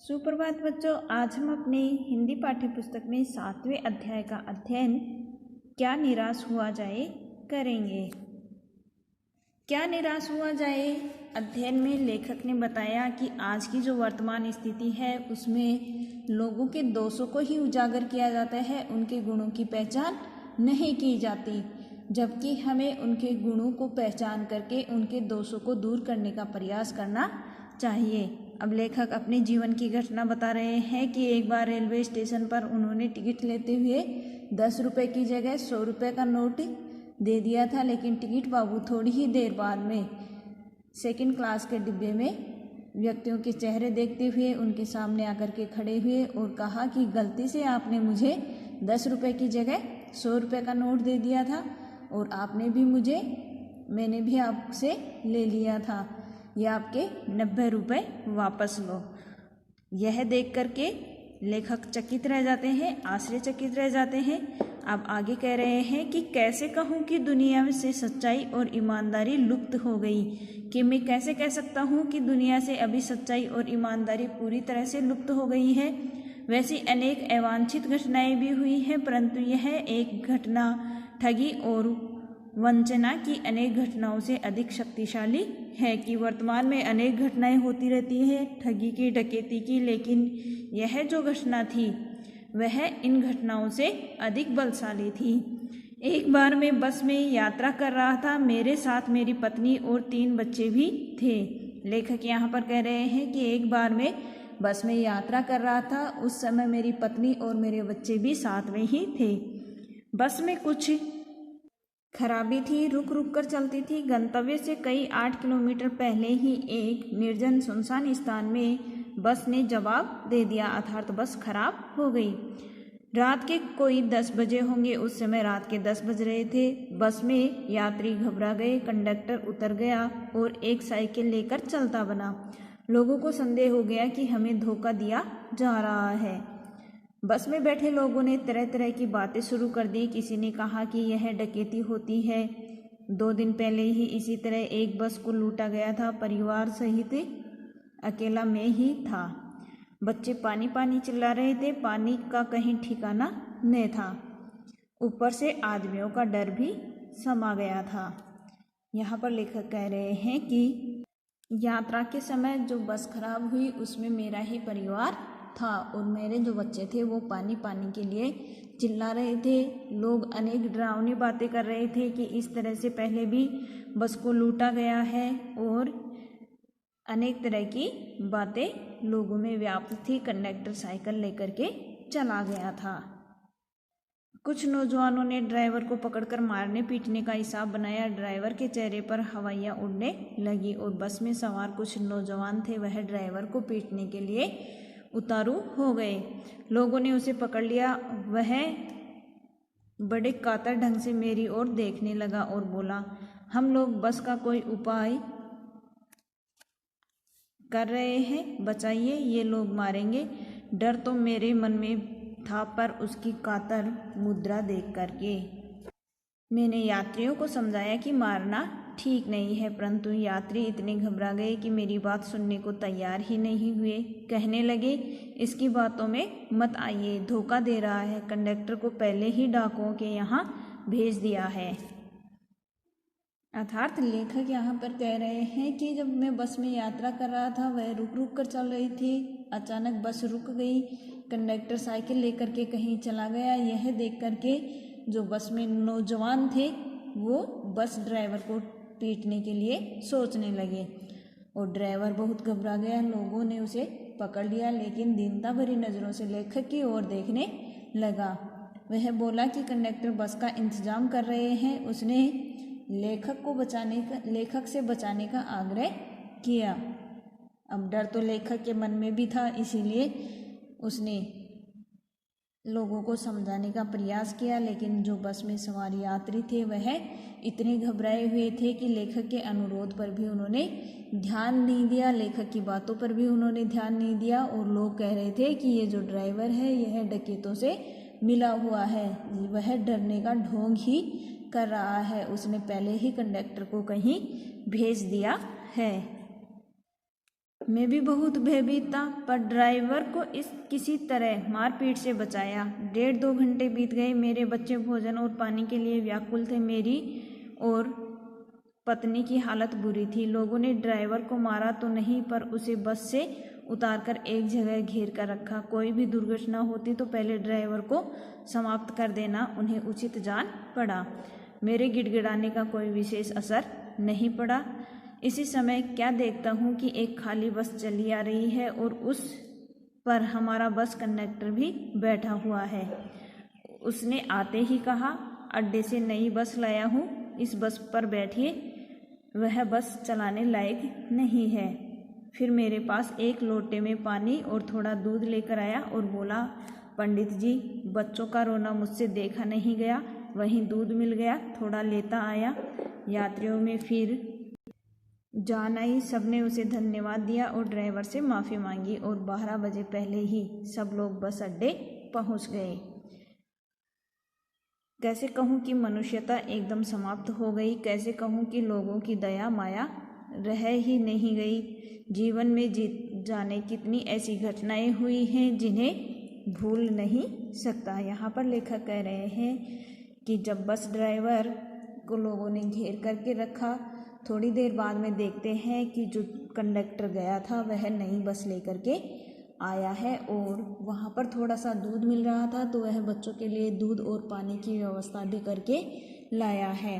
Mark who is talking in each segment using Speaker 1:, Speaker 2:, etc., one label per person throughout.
Speaker 1: सुप्रभात बच्चों, आज हम अपने हिंदी पाठ्य पुस्तक में 7वें अध्याय का अध्ययन क्या निराश हुआ जाए करेंगे। क्या निराश हुआ जाए अध्ययन में लेखक ने बताया कि आज की जो वर्तमान स्थिति है उसमें लोगों के दोषों को ही उजागर किया जाता है, उनके गुणों की पहचान नहीं की जाती, जबकि हमें उनके गुणों को पहचान करके उनके दोषों को दूर करने का प्रयास करना चाहिए। अब लेखक अपने जीवन की घटना बता रहे हैं कि एक बार रेलवे स्टेशन पर उन्होंने टिकट लेते हुए 10 रुपये की जगह 100 रुपये का नोट दे दिया था, लेकिन टिकट बाबू थोड़ी ही देर बाद में सेकंड क्लास के डिब्बे में व्यक्तियों के चेहरे देखते हुए उनके सामने आकर के खड़े हुए और कहा कि गलती से आपने मुझे 10 रुपये की जगह 100 रुपये का नोट दे दिया था और मैंने भी आपसे ले लिया था, यह आपके 90 रुपये वापस लो। यह देख करके लेखक चकित रह जाते हैं, आश्चर्यचकित रह जाते हैं। अब आगे कह रहे हैं कि कैसे कहूँ कि दुनिया से सच्चाई और ईमानदारी लुप्त हो गई, कि मैं कैसे कह सकता हूँ कि दुनिया से अभी सच्चाई और ईमानदारी पूरी तरह से लुप्त हो गई है। वैसी अनेक अवांछित घटनाएं भी हुई हैं, परंतु यह एक घटना ठगी और वंचना की अनेक घटनाओं से अधिक शक्तिशाली है। कि वर्तमान में अनेक घटनाएं होती रहती हैं ठगी की, डकैती की, लेकिन यह जो घटना थी वह इन घटनाओं से अधिक बलशाली थी। एक बार मैं बस में यात्रा कर रहा था, मेरे साथ मेरी पत्नी और 3 बच्चे भी थे। लेखक यहाँ पर कह रहे हैं कि एक बार मैं बस में यात्रा कर रहा था, उस समय मेरी पत्नी और मेरे बच्चे भी साथ में ही थे। बस में कुछ खराबी थी, रुक रुक कर चलती थी। गंतव्य से कई 8 किलोमीटर पहले ही एक निर्जन सुनसान स्थान में बस ने जवाब दे दिया, अर्थात बस खराब हो गई। रात के कोई 10 बजे होंगे, उस समय रात के 10 बज रहे थे। बस में यात्री घबरा गए, कंडक्टर उतर गया और एक साइकिल लेकर चलता बना। लोगों को संदेह हो गया कि हमें धोखा दिया जा रहा है। बस में बैठे लोगों ने तरह तरह की बातें शुरू कर दी। किसी ने कहा कि यह डकैती होती है, 2 दिन पहले ही इसी तरह एक बस को लूटा गया था, परिवार सहित अकेला मैं ही था। बच्चे पानी पानी चिल्ला रहे थे, पानी का कहीं ठिकाना न था, ऊपर से आदमियों का डर भी समा गया था। यहाँ पर लेखक कह रहे हैं कि यात्रा के समय जो बस खराब हुई उसमें मेरा ही परिवार था और मेरे जो बच्चे थे वो पानी पानी के लिए चिल्ला रहे थे। लोग अनेक डरावनी बातें कर रहे थे कि इस तरह से पहले भी बस को लूटा गया है और अनेक तरह की बातें लोगों में व्याप्त थी। कंडक्टर साइकिल लेकर के चला गया था। कुछ नौजवानों ने ड्राइवर को पकड़कर मारने पीटने का हिसाब बनाया। ड्राइवर के चेहरे पर हवाइयाँ उड़ने लगी और बस में सवार कुछ नौजवान थे, वह ड्राइवर को पीटने के लिए उतारू हो गए। लोगों ने उसे पकड़ लिया। वह बड़े कातर ढंग से मेरी ओर देखने लगा और बोला, हम लोग बस का कोई उपाय कर रहे हैं, बचाइए, ये लोग मारेंगे। डर तो मेरे मन में था, पर उसकी कातर मुद्रा देख करके मैंने यात्रियों को समझाया कि मारना ठीक नहीं है, परंतु यात्री इतने घबरा गए कि मेरी बात सुनने को तैयार ही नहीं हुए। कहने लगे, इसकी बातों में मत आइए, धोखा दे रहा है, कंडक्टर को पहले ही डाकुओं के यहाँ भेज दिया है। अर्थात लेखक यहाँ पर कह रहे हैं कि जब मैं बस में यात्रा कर रहा था, वह रुक रुक कर चल रही थी। अचानक बस रुक गई, कंडक्टर साइकिल लेकर के कहीं चला गया। यह देख करके जो बस में नौजवान थे वो बस ड्राइवर को पीटने के लिए सोचने लगे और ड्राइवर बहुत घबरा गया। लोगों ने उसे पकड़ लिया, लेकिन दीनता भरी नज़रों से लेखक की ओर देखने लगा। वह बोला कि कंडक्टर बस का इंतजाम कर रहे हैं। उसने लेखक से बचाने का आग्रह किया। अब डर तो लेखक के मन में भी था, इसीलिए उसने लोगों को समझाने का प्रयास किया, लेकिन जो बस में सवार यात्री थे वह इतने घबराए हुए थे कि लेखक के अनुरोध पर भी उन्होंने ध्यान नहीं दिया, लेखक की बातों पर भी उन्होंने ध्यान नहीं दिया। और लोग कह रहे थे कि ये जो ड्राइवर है यह डकैतों से मिला हुआ है, वह डरने का ढोंग ही कर रहा है, उसने पहले ही कंडक्टर को कहीं भेज दिया है। मैं भी बहुत भयभीत था, पर ड्राइवर को इस किसी तरह मारपीट से बचाया। 1.5-2 घंटे बीत गए। मेरे बच्चे भोजन और पानी के लिए व्याकुल थे। मेरी और पत्नी की हालत बुरी थी। लोगों ने ड्राइवर को मारा तो नहीं, पर उसे बस से उतारकर एक जगह घेर कर रखा। कोई भी दुर्घटना होती तो पहले ड्राइवर को समाप्त कर देना उन्हें उचित जान पड़ा। मेरे गिड़गिड़ाने का कोई विशेष असर नहीं पड़ा। इसी समय क्या देखता हूँ कि एक खाली बस चली आ रही है और उस पर हमारा बस कंडक्टर भी बैठा हुआ है। उसने आते ही कहा, अड्डे से नई बस लाया हूँ, इस बस पर बैठिए। वह बस चलाने लायक नहीं है। फिर मेरे पास एक लोटे में पानी और थोड़ा दूध लेकर आया और बोला, पंडित जी, बच्चों का रोना मुझसे देखा नहीं गया। वहीं दूध मिल गया, थोड़ा लेता आया। यात्रियों में फिर जान आई। सबने उसे धन्यवाद दिया और ड्राइवर से माफ़ी मांगी और 12 बजे पहले ही सब लोग बस अड्डे पहुंच गए। कैसे कहूँ कि मनुष्यता एकदम समाप्त हो गई। कैसे कहूँ कि लोगों की दया माया रह ही नहीं गई। जीवन में जीत जाने कितनी ऐसी घटनाएं हुई हैं जिन्हें भूल नहीं सकता। यहाँ पर लेखक कह रहे हैं कि जब बस ड्राइवर को लोगों ने घेर करके रखा, थोड़ी देर बाद में देखते हैं कि जो कंडक्टर गया था वह नई बस लेकर के आया है और वहाँ पर थोड़ा सा दूध मिल रहा था, तो वह बच्चों के लिए दूध और पानी की व्यवस्था भी करके लाया है।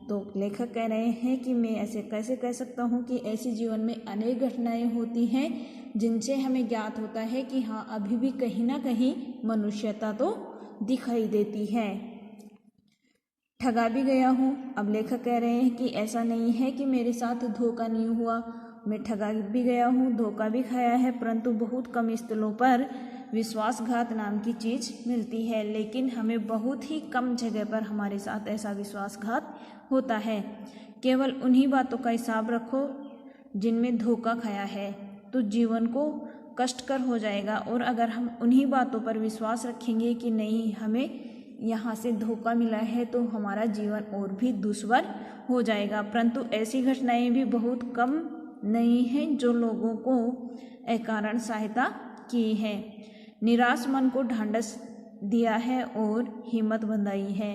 Speaker 1: तो लेखक कह रहे हैं कि मैं ऐसे कैसे कह सकता हूँ कि ऐसी जीवन में अनेक घटनाएं होती हैं जिनसे हमें ज्ञात होता है कि हाँ, अभी भी कहीं ना कहीं मनुष्यता तो दिखाई देती है। ठगा भी गया हूँ। अब लेखक कह रहे हैं कि ऐसा नहीं है कि मेरे साथ धोखा नहीं हुआ, मैं ठगा भी गया हूँ, धोखा भी खाया है, परंतु बहुत कम स्थलों पर विश्वासघात नाम की चीज़ मिलती है। लेकिन हमें बहुत ही कम जगह पर हमारे साथ ऐसा विश्वासघात होता है। केवल उन्हीं बातों का हिसाब रखो जिनमें धोखा खाया है, तो जीवन को कष्टकर हो जाएगा। और अगर हम उन्हीं बातों पर विश्वास रखेंगे कि नहीं, हमें यहाँ से धोखा मिला है, तो हमारा जीवन और भी दुश्वार हो जाएगा। परंतु ऐसी घटनाएं भी बहुत कम नहीं हैं जो लोगों को अकारण सहायता की है, निराश मन को ढांढस दिया है और हिम्मत बंधाई है।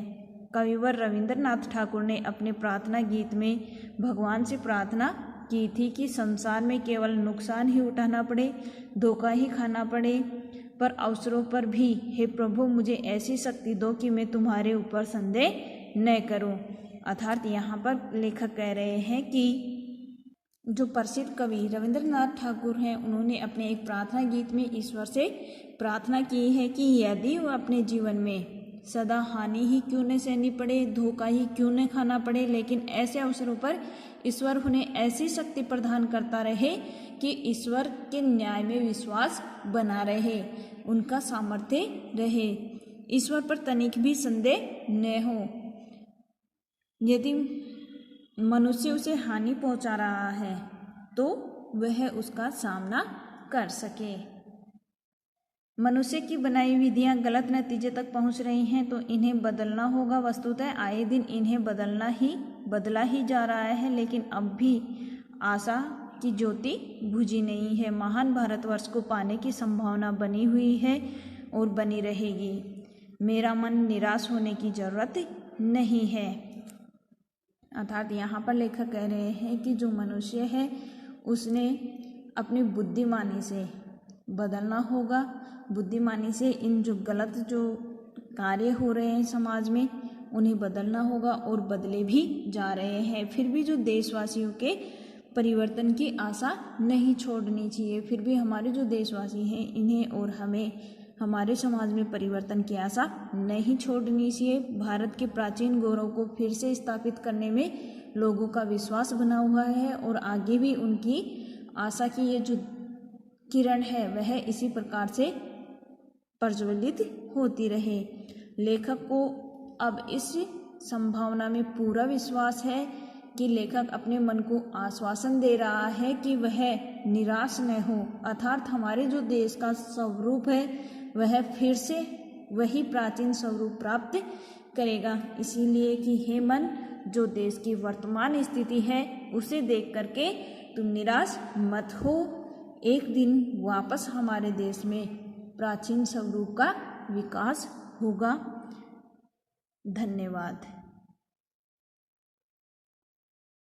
Speaker 1: कविवर रविंद्रनाथ ठाकुर ने अपने प्रार्थना गीत में भगवान से प्रार्थना की थी कि संसार में केवल नुकसान ही उठाना पड़े, धोखा ही खाना पड़े, पर अवसरों पर भी हे प्रभु मुझे ऐसी शक्ति दो कि मैं तुम्हारे ऊपर संदेह न करूं। अर्थात यहाँ पर लेखक कह रहे हैं कि जो प्रसिद्ध कवि रविंद्रनाथ ठाकुर हैं, उन्होंने अपने एक प्रार्थना गीत में ईश्वर से प्रार्थना की है कि यदि वो अपने जीवन में सदा हानि ही क्यों न सहनी पड़े, धोखा ही क्यों न खाना पड़े, लेकिन ऐसे अवसरों पर ईश्वर उन्हें ऐसी शक्ति प्रदान करता रहे कि ईश्वर के न्याय में विश्वास बना रहे, उनका सामर्थ्य रहे, ईश्वर पर तनिक भी संदेह न हो। यदि मनुष्य उसे हानि पहुंचा रहा है तो वह उसका सामना कर सके। मनुष्य की बनाई विधियां गलत नतीजे तक पहुंच रही हैं तो इन्हें बदलना होगा। वस्तुतः आए दिन इन्हें बदला ही जा रहा है, लेकिन अब भी आशा की ज्योति बुझी नहीं है। महान भारतवर्ष को पाने की संभावना बनी हुई है और बनी रहेगी। मेरा मन निराश होने की जरूरत नहीं है। अर्थात यहाँ पर लेखक कह रहे हैं कि जो मनुष्य है उसने अपनी बुद्धिमानी से बदलना होगा। बुद्धिमानी से इन जो गलत जो कार्य हो रहे हैं समाज में उन्हें बदलना होगा और बदले भी जा रहे हैं। फिर भी जो देशवासियों के परिवर्तन की आशा नहीं छोड़नी चाहिए। फिर भी हमारे जो देशवासी हैं इन्हें और हमें हमारे समाज में परिवर्तन की आशा नहीं छोड़नी चाहिए। भारत के प्राचीन गौरव को फिर से स्थापित करने में लोगों का विश्वास बना हुआ है और आगे भी उनकी आशा की ये जो किरण है वह इसी प्रकार से प्रज्वलित होती रहे। लेखक को अब इस संभावना में पूरा विश्वास है कि लेखक अपने मन को आश्वासन दे रहा है कि वह निराश न हो। अर्थात हमारे जो देश का स्वरूप है वह फिर से वही प्राचीन स्वरूप प्राप्त करेगा। इसीलिए कि हे मन, जो देश की वर्तमान स्थिति है उसे देख करके तुम निराश मत हो। एक दिन वापस हमारे देश में प्राचीन स्वरूप का विकास होगा। धन्यवाद।